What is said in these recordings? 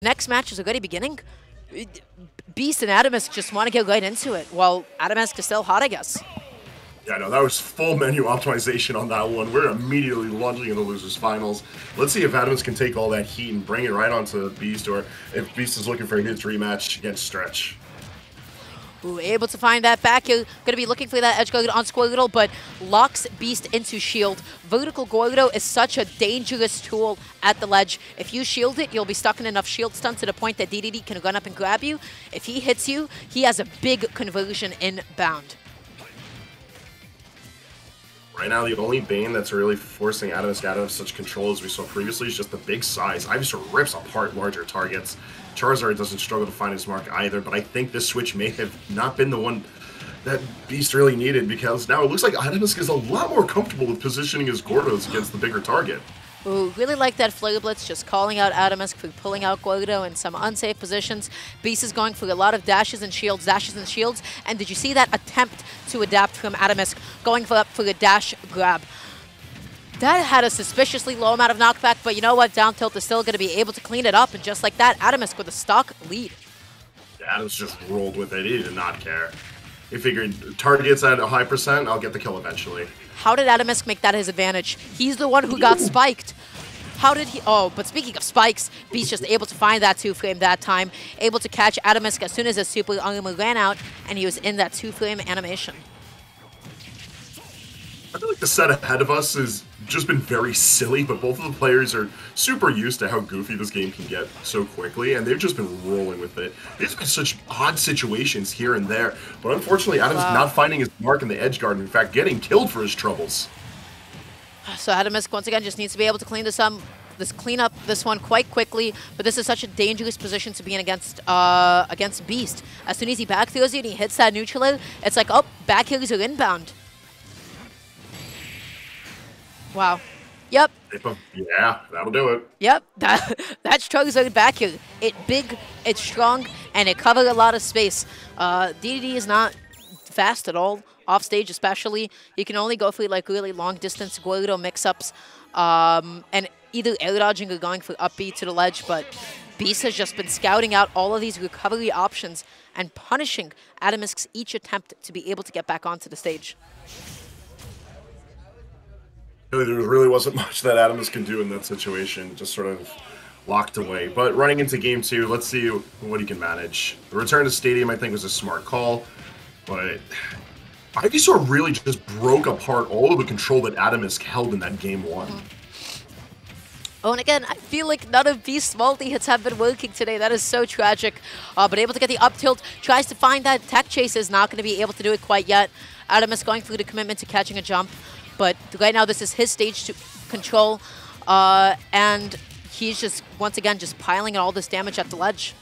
Next match is already beginning. Beast and Atomsk just want to get right into it, while Atomsk is still hot, I guess. Yeah, no, that was full menu optimization on that one. We're immediately launching into losers finals. Let's see if Atomsk can take all that heat and bring it right onto Beast, or if Beast is looking for his rematch against Stretch. Ooh, able to find that back here. Going to be looking for that edge guard on Squirtle, but locks Beast into shield. Vertical Gordo is such a dangerous tool at the ledge. If you shield it, you'll be stuck in enough shield stun to the point that Dedede can run up and grab you. If he hits you, he has a big conversion inbound. Right now, the only Bane that's really forcing Atomsk out of such control as we saw previously is just the big size. Ivysaur rips apart larger targets. Charizard doesn't struggle to find his mark either, but I think this switch may have not been the one that Beast really needed, because now it looks like Atomsk is a lot more comfortable with positioning his Gordos against the bigger target. Ooh, really like that Flare Blitz, just calling out Atomsk for pulling out Gordo in some unsafe positions. Beast is going for a lot of dashes and shields, and did you see that attempt to adapt from Atomsk, going for a dash grab? That had a suspiciously low amount of knockback, but you know what? Down tilt is still going to be able to clean it up, and just like that, Atomsk with a stock lead. Atomsk just rolled with it. He did not care. He figured targets at a high percent, I'll get the kill eventually. How did Atomsk make that his advantage? He's the one who got spiked. How did he? Oh, but speaking of spikes, Beast just able to find that 2-frame that time, able to catch Atomsk as soon as his super armor ran out, and he was in that 2-frame animation. I feel like the set ahead of us has just been very silly, but both of the players are super used to how goofy this game can get so quickly, and they've just been rolling with it. There's been such odd situations here and there, but unfortunately, Atomsk not finding his mark in the edge guard, in fact, getting killed for his troubles. So Atomsk, once again, just needs to be able to clean clean up this one quite quickly, but this is such a dangerous position to be in against Beast. As soon as he back throws you and he hits that neutral air, it's like, oh, back heels are inbound. Wow. Yep. Yeah, that'll do it. Yep. That's Charizard back here. It's big, it's strong, and it covers a lot of space. Dedede is not fast at all, off stage especially. He can only go for like really long distance Gordo mix-ups, and either air dodging or going for up B to the ledge, but Beast has just been scouting out all of these recovery options and punishing Atomsk's each attempt to be able to get back onto the stage. There really wasn't much that Atomsk can do in that situation, just sort of locked away. But running into game two, let's see what he can manage. The return to Stadium, I think, was a smart call, but Ivysaur really just broke apart all of the control that Atomsk held in that game one. Oh, and again, I feel like none of Beast's multi-hits have been working today. That is so tragic. But able to get the up tilt, tries to find that tech chase, is not going to be able to do it quite yet. Atomsk going through the commitment to catching a jump. But right now, this is his stage to control, and he's just, once again, just piling all this damage at the ledge.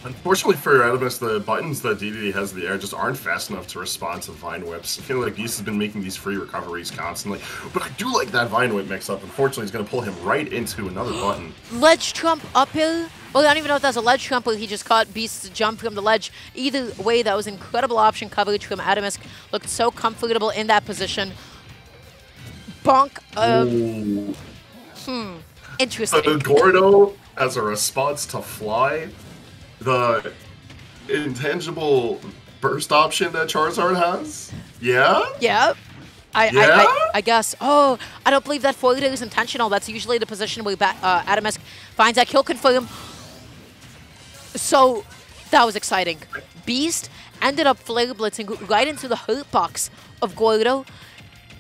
Unfortunately for Atomsk, the buttons that Dedede has in the air just aren't fast enough to respond to Vine Whips. I feel like Beast has been making these free recoveries constantly, but I do like that Vine Whip mix-up. Unfortunately, he's going to pull him right into another button. Ledge trump up here. Well, I don't even know if that's a ledge trump, or he just caught Beast's jump from the ledge. Either way, that was incredible option coverage from Atomsk. Looked so comfortable in that position. Bonk. Interesting. The Gordo, as a response to Fly, the intangible burst option that Charizard has? Yeah? Yeah. I guess. Oh, I don't believe that forward is intentional. That's usually the position where Atomsk finds that kill confirm. So that was exciting. Beast ended up flare blitzing right into the hurt box of Gordo.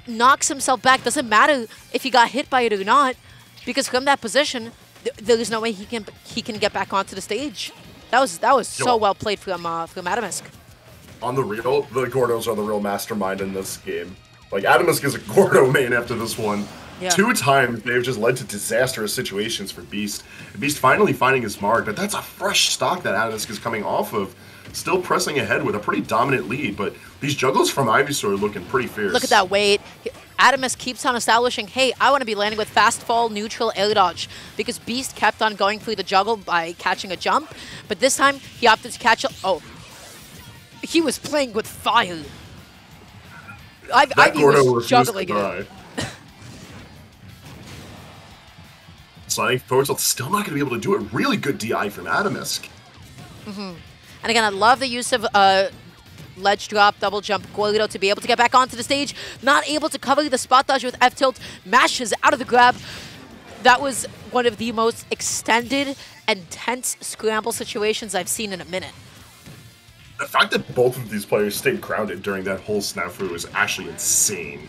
Knocks himself back. Doesn't matter if he got hit by it or not, because from that position, there is no way he can get back onto the stage. That was so well played from Atomsk. On the real, the Gordos are the real mastermind in this game. Like, Atomsk is a Gordo main after this one. Yeah. 2 times they've just led to disastrous situations for Beast. Beast finally finding his mark, but that's a fresh stock that Atomsk is coming off of. Still pressing ahead with a pretty dominant lead, but these juggles from Ivysaur are looking pretty fierce. Look at that weight. Atomsk keeps on establishing, hey, I want to be landing with fast fall, neutral, air dodge, because Beast kept on going through the juggle by catching a jump, but this time he opted to catch he was playing with fire. Ivy was juggling it. sliding forward tilt, still not going to be able to do it. Really good DI from Atomsk. And again, I love the use of ledge drop, double jump, Gordo to be able to get back onto the stage. Not able to cover the spot dodge with F tilt. Mashes out of the grab. That was one of the most extended and tense scramble situations I've seen in a minute. The fact that both of these players stayed grounded during that whole snafu is actually insane.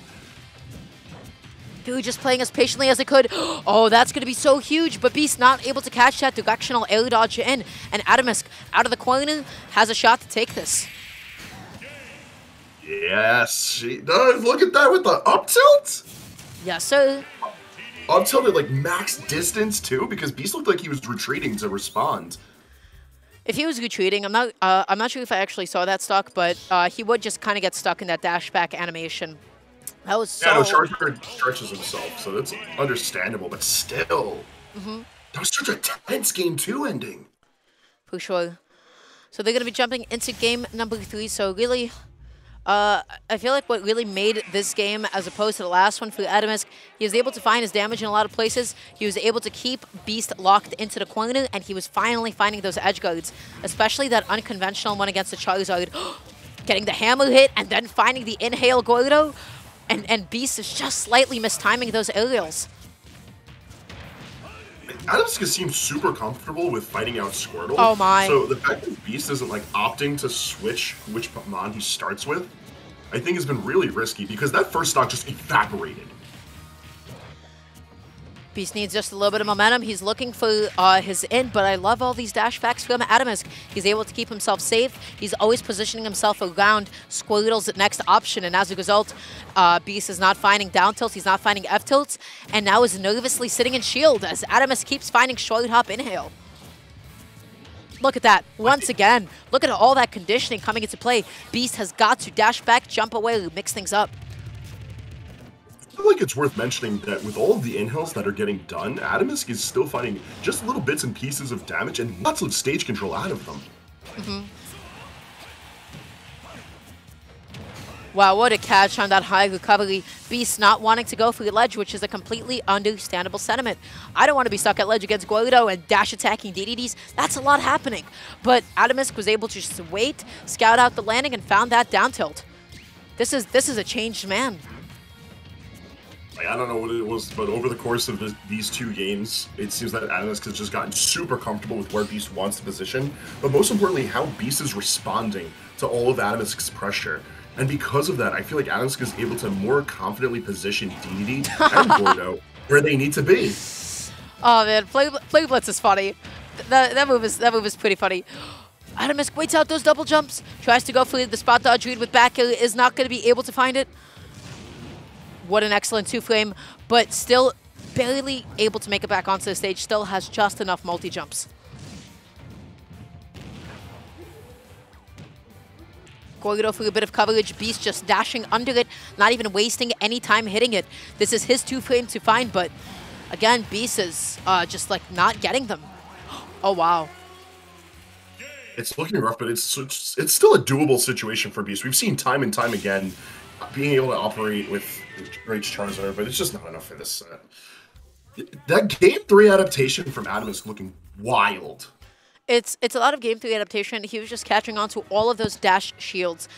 Dude, just playing as patiently as they could. Oh, that's going to be so huge, but Beast not able to catch that directional air dodge in. And Atomsk, out of the corner, has a shot to take this. Yes, she does. Look at that with the up tilt. Yes, sir. Up tilt at like max distance too, because Beast looked like he was retreating to respond. If he was retreating, I'm not sure if I actually saw that stock, but he would just kind of get stuck in that dash back animation. That was so... Yeah, no, Charizard stretches himself, so that's understandable, but still. That was such a tense game 2 ending. For sure. So they're going to be jumping into game number 3, so really... I feel like what really made this game, as opposed to the last one for Atomsk, he was able to find his damage in a lot of places. He was able to keep Beast locked into the corner, and he was finally finding those edge guards, especially that unconventional one against the Charizard. Getting the hammer hit, and then finding the inhale Gordo, and Beast is just slightly mistiming those aerials. Atomsk seems super comfortable with fighting out Squirtle. Oh my. So the fact that Beast isn't like opting to switch which Pokemon he starts with, I think has been really risky because that first stock just evaporated. Beast needs just a little bit of momentum. He's looking for his in, but I love all these dash backs from Atomsk. He's able to keep himself safe. He's always positioning himself around Squirtle's next option, and as a result, Beast is not finding down tilts. He's not finding F tilts, and now is nervously sitting in shield as Atomsk keeps finding short hop inhale. Look at that. Once again, look at all that conditioning coming into play. Beast has got to dash back, jump away, mix things up. I feel like it's worth mentioning that with all of the inhales that are getting done, Atomsk is still finding just little bits and pieces of damage and lots of stage control out of them. Wow, what a catch on that high recovery. Beast not wanting to go for the ledge, which is a completely understandable sentiment. I don't want to be stuck at ledge against Gordo and dash attacking Dededes. That's a lot happening. But Atomsk was able to just wait, scout out the landing, and found that down tilt. This is a changed man. I don't know what it was, but over the course of these 2 games, it seems that Atomsk has just gotten super comfortable with where Beast wants to position, but most importantly, how Beast is responding to all of Atomsk's pressure. And because of that, I feel like Atomsk is able to more confidently position Dedede and Gordo where they need to be. Oh man, Play Blitz is funny. That move is pretty funny. Atomsk waits out those double jumps, tries to go for the spot dodge read with back, is not going to be able to find it. What an excellent 2-frame, but still barely able to make it back onto the stage, still has just enough multi-jumps. Gordo for a bit of coverage, Beast just dashing under it, not even wasting any time hitting it. This is his 2-frame to find, but again, Beast is just like not getting them. Oh wow. It's looking rough, but it's still a doable situation for Beast. We've seen time and time again being able to operate with great Charizard, but it's just not enough for this set. That Game 3 adaptation from Atomsk looking wild. It's a lot of Game 3 adaptation. He was just catching on to all of those dash shields.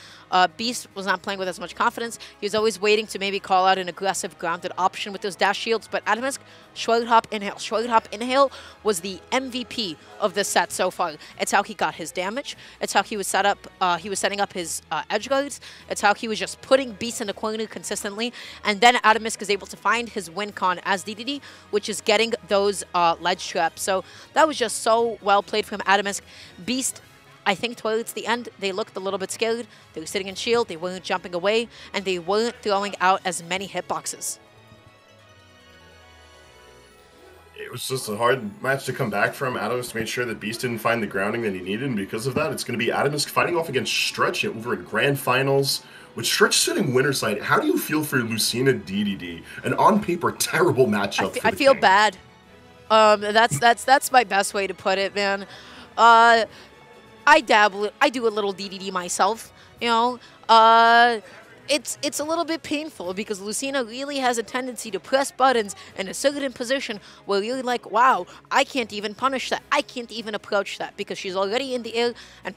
Beast was not playing with as much confidence. He was always waiting to maybe call out an aggressive grounded option with those dash shields, but Atomsk, short hop inhale. Short hop inhale was the MVP of this set so far. It's how he got his damage. It's how he was set up. He was setting up his edge guards. It's how he was just putting Beast in the corner consistently. And then Atomsk is able to find his win con as Dedede, which is getting those ledge traps. So that was just so well played from Atomsk. Beast, I think towards the end, they looked a little bit scared. They were sitting in shield, they weren't jumping away, and they weren't throwing out as many hitboxes. It was just a hard match to come back from. Atomsk made sure that Beast didn't find the grounding that he needed, and because of that, it's going to be Atomsk fighting off against Stretch over in Grand Finals. With Stretch sitting winner side, how do you feel for Lucina Dedede? An on-paper terrible matchup I feel bad. That's my best way to put it, man. I do a little Dedede myself, you know. it's a little bit painful because Lucina really has a tendency to press buttons in a certain position where you're like, wow, I can't even punish that. I can't even approach that because she's already in the air and